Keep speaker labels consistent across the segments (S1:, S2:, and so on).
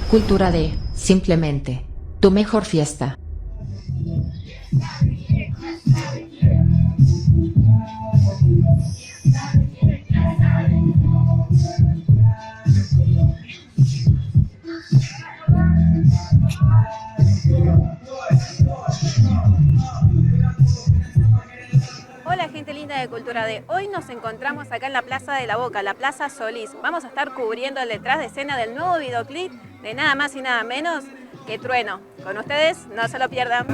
S1: Cultura D, simplemente, tu mejor fiesta.
S2: Hola gente linda de Cultura D, hoy nos encontramos acá en la Plaza de la Boca, la Plaza Solís. Vamos a estar cubriendo el detrás de escena del nuevo videoclip de nada más y nada menos que Trueno. Con ustedes, no se lo pierdan.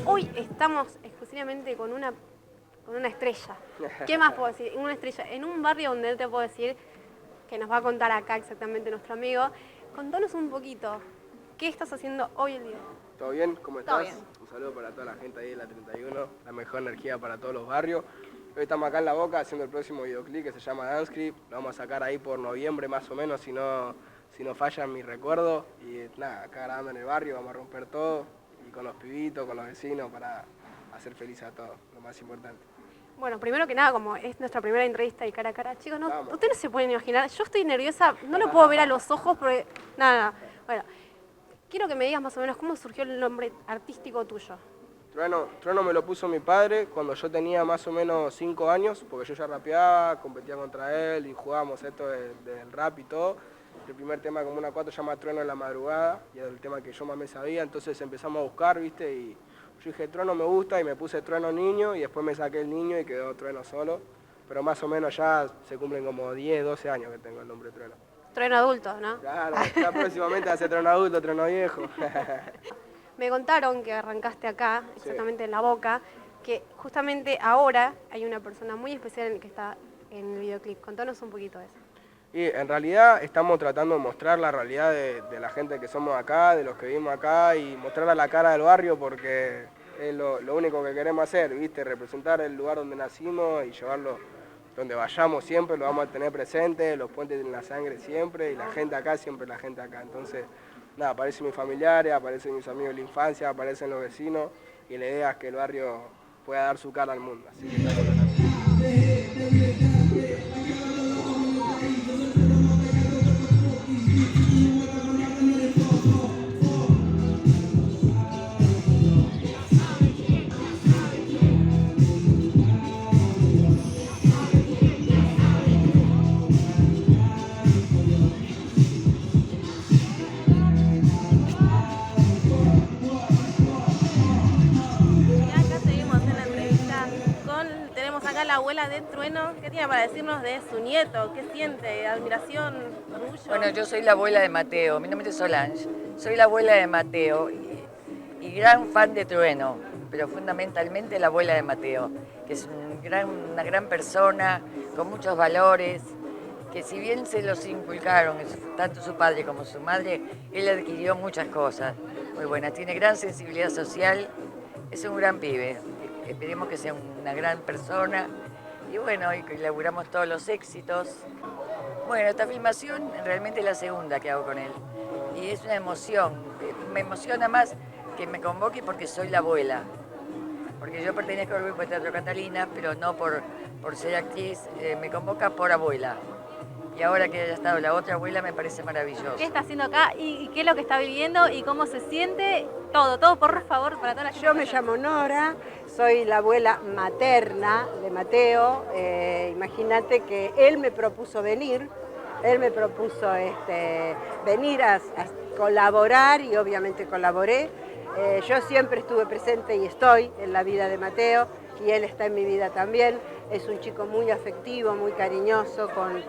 S2: Hoy estamos exclusivamente con una estrella. ¿Qué más puedo decir? Una estrella en un barrio donde él te puedo decir que nos va a contar acá exactamente nuestro amigo. Contanos un poquito, ¿qué estás haciendo hoy el día?
S3: ¿Todo bien? ¿Cómo estás?
S2: Todo bien.
S3: Un saludo para toda la gente ahí de la 31, la mejor energía para todos los barrios. Hoy estamos acá en La Boca haciendo el próximo videoclip que se llama Dance Creep. Lo vamos a sacar ahí por noviembre más o menos, si no fallan mis recuerdos. Y nada, acá grabando en el barrio, vamos a romper todo. Y con los pibitos, con los vecinos, para hacer feliz a todos, lo más importante.
S2: Bueno, primero que nada, como es nuestra primera entrevista y cara a cara, chicos,
S3: Vamos.
S2: ustedes no se pueden imaginar, yo estoy nerviosa, no lo puedo ver a los ojos porque, nada. Bueno, quiero que me digas más o menos cómo surgió el nombre artístico tuyo.
S3: Trueno me lo puso mi padre cuando yo tenía más o menos 5 años, porque yo ya rapeaba, competía contra él y jugábamos esto del rap y todo. El primer tema como una 4 se llama Trueno en la madrugada y era el tema que yo más me sabía, entonces empezamos a buscar, ¿viste? Y yo dije, Trueno me gusta y me puse Trueno niño y después me saqué el niño y quedó Trueno solo. Pero más o menos ya se cumplen como 10, 12 años que tengo el nombre Trueno.
S2: Trueno adulto, ¿no?
S3: Claro, ya próximamente hace Trueno adulto, Trueno viejo.
S2: Me contaron que arrancaste acá, exactamente en La Boca, que justamente ahora hay una persona muy especial que está en el videoclip. Contanos un poquito de eso.
S3: Y en realidad estamos tratando de mostrar la realidad de la gente que somos acá, de los que vivimos acá y mostrar a la cara del barrio porque es lo único que queremos hacer, ¿viste? Representar el lugar donde nacimos y llevarlo donde vayamos siempre, lo vamos a tener presente, los puentes en la sangre siempre y la gente acá, siempre la gente acá. Entonces, nada, aparecen mis familiares, aparecen mis amigos de la infancia, aparecen los vecinos y la idea es que el barrio pueda dar su cara al mundo. Así que estamos tratando.
S2: Tenemos acá a la abuela de Trueno. ¿Qué tiene para decirnos de su nieto? ¿Qué siente? ¿Admiración? ¿Orgullo?
S4: Bueno, yo soy la abuela de Mateo, mi nombre es Solange. Soy la abuela de Mateo y gran fan de Trueno, pero fundamentalmente la abuela de Mateo, que es una gran persona, con muchos valores, que si bien se los inculcaron, tanto su padre como su madre, él adquirió muchas cosas muy buenas. Tiene gran sensibilidad social, es un gran pibe. Esperemos que sea una gran persona y bueno, y que laburamos todos los éxitos. Bueno, esta filmación realmente es la segunda que hago con él y es una emoción. Me emociona más que me convoque porque soy la abuela. Porque yo pertenezco al grupo de Teatro Catalina, pero no por ser actriz, me convoca por abuela. Y ahora que haya estado la otra abuela me parece maravilloso.
S2: ¿Qué está haciendo acá y qué es lo que está viviendo y cómo se siente? Todo, por favor, para toda la gente.
S5: Yo me llamo Nora, soy la abuela materna de Mateo. Imagínate que él me propuso venir, venir a colaborar y obviamente colaboré. Yo siempre estuve presente y estoy en la vida de Mateo y él está en mi vida también. Es un chico muy afectivo, muy cariñoso, con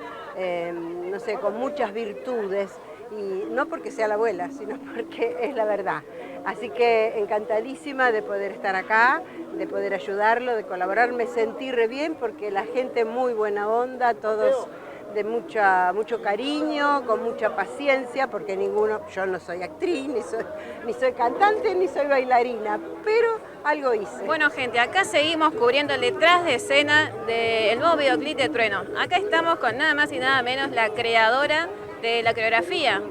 S5: muchas virtudes. Y no porque sea la abuela, sino porque es la verdad. Así que encantadísima de poder estar acá, de poder ayudarlo, de colaborar. Me sentí re bien porque la gente muy buena onda, todos de mucho cariño, con mucha paciencia, porque yo no soy actriz, ni soy cantante, ni soy bailarina, pero algo hice.
S2: Bueno, gente, acá seguimos cubriendo el detrás de escena del nuevo videoclip de Trueno. Acá estamos con nada más y nada menos la creadora
S6: de la coreografía.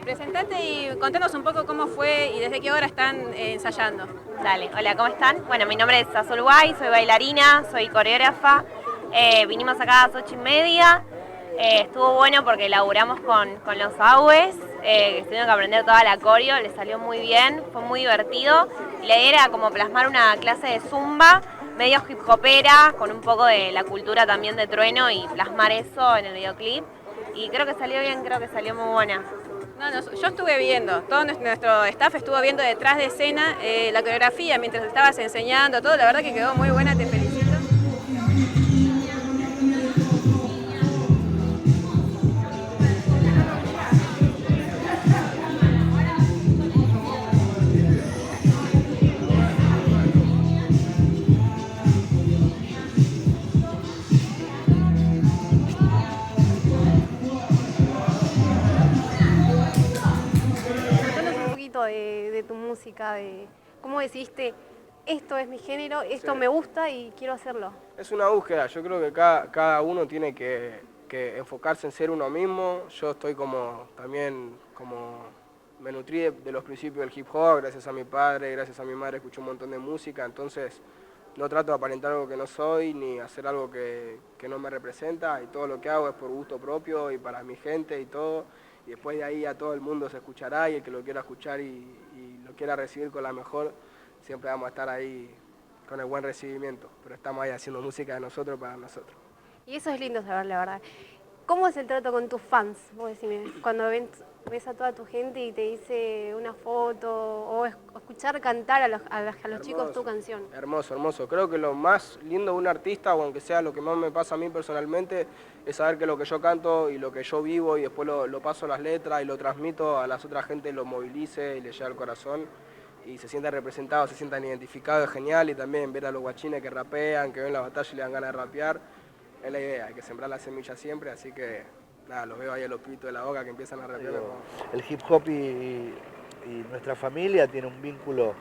S6: Presentate y contanos un poco cómo fue y desde qué hora están ensayando.
S7: Dale, hola, ¿cómo están? Bueno, mi nombre es Azul Guay, soy bailarina, soy coreógrafa. Vinimos acá a las 8:30. Estuvo bueno porque laburamos con los AUES, que tuvieron que aprender toda la coreo, les salió muy bien, fue muy divertido. Y la idea era como plasmar una clase de zumba, medio hip hopera, con un poco de la cultura también de Trueno y plasmar eso en el videoclip. Y creo que salió bien, creo que salió muy buena.
S6: Yo estuve viendo, todo nuestro staff estuvo viendo detrás de escena la coreografía mientras estabas enseñando, todo, la verdad que quedó muy buena, te felicito.
S2: De tu música, de cómo decidiste, esto es mi género, esto me gusta y quiero hacerlo.
S3: Es una búsqueda, yo creo que cada uno tiene que enfocarse en ser uno mismo. Yo estoy me nutrí de los principios del hip hop, gracias a mi padre, gracias a mi madre escuché un montón de música, entonces no trato de aparentar algo que no soy, ni hacer algo que no me representa, y todo lo que hago es por gusto propio y para mi gente y todo. Y después de ahí a todo el mundo se escuchará, y el que lo quiera escuchar y lo quiera recibir con la mejor, siempre vamos a estar ahí con el buen recibimiento, pero estamos ahí haciendo música de nosotros para nosotros.
S2: Y eso es lindo saber, la verdad. ¿Cómo es el trato con tus fans? Vos decime, cuando ves a toda tu gente y te dice una foto, o escuchar cantar a los chicos tu canción.
S3: Hermoso, hermoso. Creo que lo más lindo de un artista, o aunque sea lo que más me pasa a mí personalmente, es saber que lo que yo canto y lo que yo vivo y después lo paso a las letras y lo transmito a las otras gente, lo movilice y le llega al corazón y se sientan representados, se sientan identificados, es genial. Y también ver a los guachines que rapean, que ven la batalla y le dan ganas de rapear, es la idea, hay que sembrar la semilla siempre, así que nada, los veo ahí a los pitos de la boca que empiezan a rapear.
S8: El hip hop y nuestra familia tiene un vínculo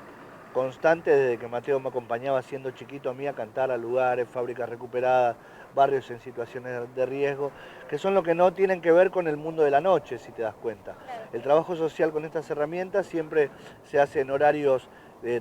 S8: constante desde que Mateo me acompañaba siendo chiquito a mí a cantar a lugares, fábricas recuperadas, barrios en situaciones de riesgo, que son lo que no tienen que ver con el mundo de la noche, si te das cuenta. El trabajo social con estas herramientas siempre se hace en horarios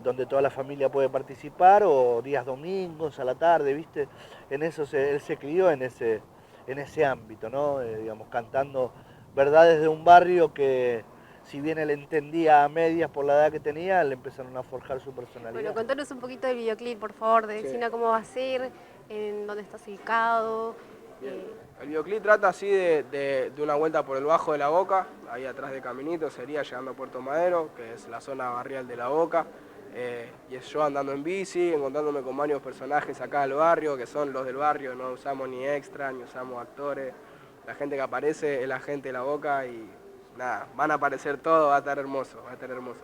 S8: donde toda la familia puede participar, o días domingos a la tarde, ¿viste? En eso él se crió en ese ámbito, ¿no? Digamos, cantando verdades de un barrio que, si bien él entendía a medias por la edad que tenía, le empezaron a forjar su personalidad.
S2: Bueno, contanos un poquito del videoclip, por favor, decirnos cómo va a ser, en dónde estás ubicado.
S3: El videoclip trata así de una vuelta por el Bajo de la Boca, ahí atrás de Caminito sería llegando a Puerto Madero, que es la zona barrial de la Boca. Y es yo andando en bici, encontrándome con varios personajes acá del barrio, que son los del barrio, no usamos ni extra, ni usamos actores. La gente que aparece es la gente de la Boca y nada, van a aparecer todos, va a estar hermoso, va a estar hermoso.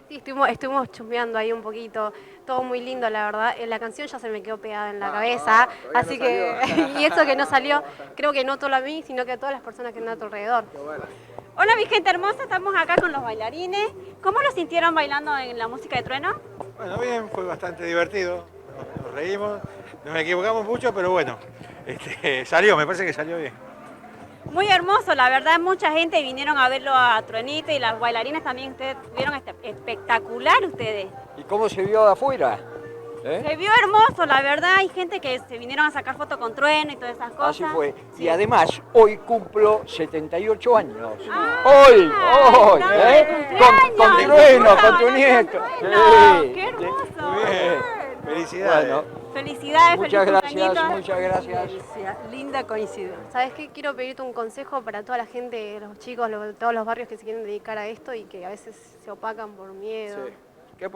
S2: Sí, estuvimos chusmeando ahí un poquito, todo muy lindo, la verdad. La canción ya se me quedó pegada en la cabeza, así
S3: no
S2: que, y eso que no salió, creo que no solo a mí, sino que a todas las personas que andan a tu alrededor.
S3: Qué bueno.
S9: Hola mi gente hermosa, estamos acá con los bailarines. ¿Cómo lo sintieron bailando en la música de Trueno?
S10: Bueno, bien, fue bastante divertido, nos reímos, nos equivocamos mucho, pero bueno, salió, me parece que salió bien.
S9: Muy hermoso, la verdad, mucha gente vinieron a verlo a Truenito y las bailarines también, ustedes vieron espectacular ustedes.
S11: ¿Y cómo se vio de afuera?
S9: Se vio hermoso, la verdad, hay gente que se vinieron a sacar fotos con Trueno y todas esas cosas.
S11: Así fue.
S9: Sí.
S11: Y además, hoy cumplo 78 años.
S9: ¡Hoy!
S11: Con Trueno, con tu nieto.
S9: Sí. ¡Qué hermoso!
S10: Muy bien, felicidades.
S11: Bueno,
S9: felicidades,
S11: muchas
S9: feliz
S11: gracias,
S9: cumpleaños.
S11: muchas gracias.
S5: Linda coincidencia.
S2: ¿Sabes qué? Quiero pedirte un consejo para toda la gente, los chicos, todos los barrios que se quieren dedicar a esto y que a veces se opacan por miedo.
S3: Sí. Que es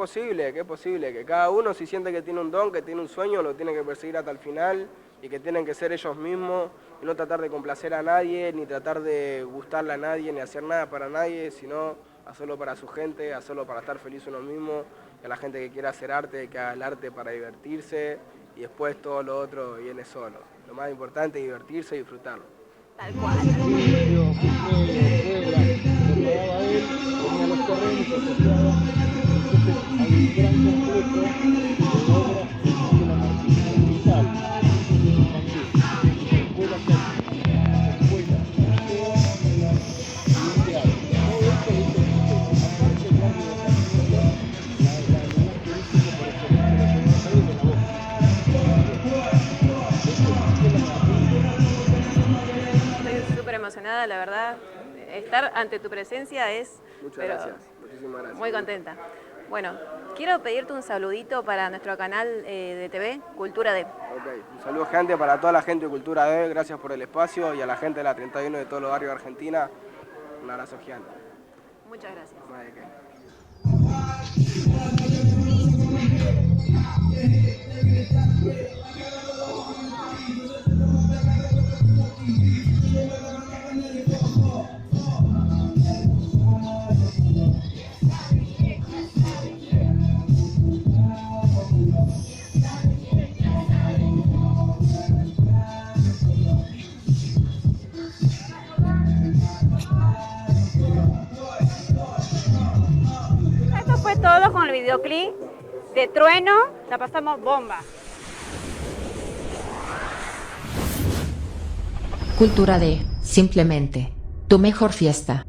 S3: posible, que cada uno si siente que tiene un don, que tiene un sueño, lo tiene que perseguir hasta el final y que tienen que ser ellos mismos y no tratar de complacer a nadie, ni tratar de gustarle a nadie, ni hacer nada para nadie, sino hacerlo para su gente, hacerlo para estar feliz uno mismo, y a la gente que quiera hacer arte, que haga el arte para divertirse y después todo lo otro viene solo. Lo más importante es divertirse y disfrutarlo.
S9: Tal cual.
S6: emocionada, la verdad. Estar ante tu presencia es...
S3: Muchas
S6: pero
S3: gracias, muchísimas gracias.
S6: Muy contenta. Bueno, quiero pedirte un saludito para nuestro canal de TV, Cultura D.
S3: Ok, un saludo gigante para toda la gente de Cultura D, gracias por el espacio, y a la gente de la 31 de todos los barrios de Argentina, un abrazo gigante.
S6: Muchas gracias.
S3: No hay de qué.
S9: Esto fue todo con el videoclip de Trueno, la pasamos bomba.
S1: Cultura D, simplemente, tu mejor fiesta.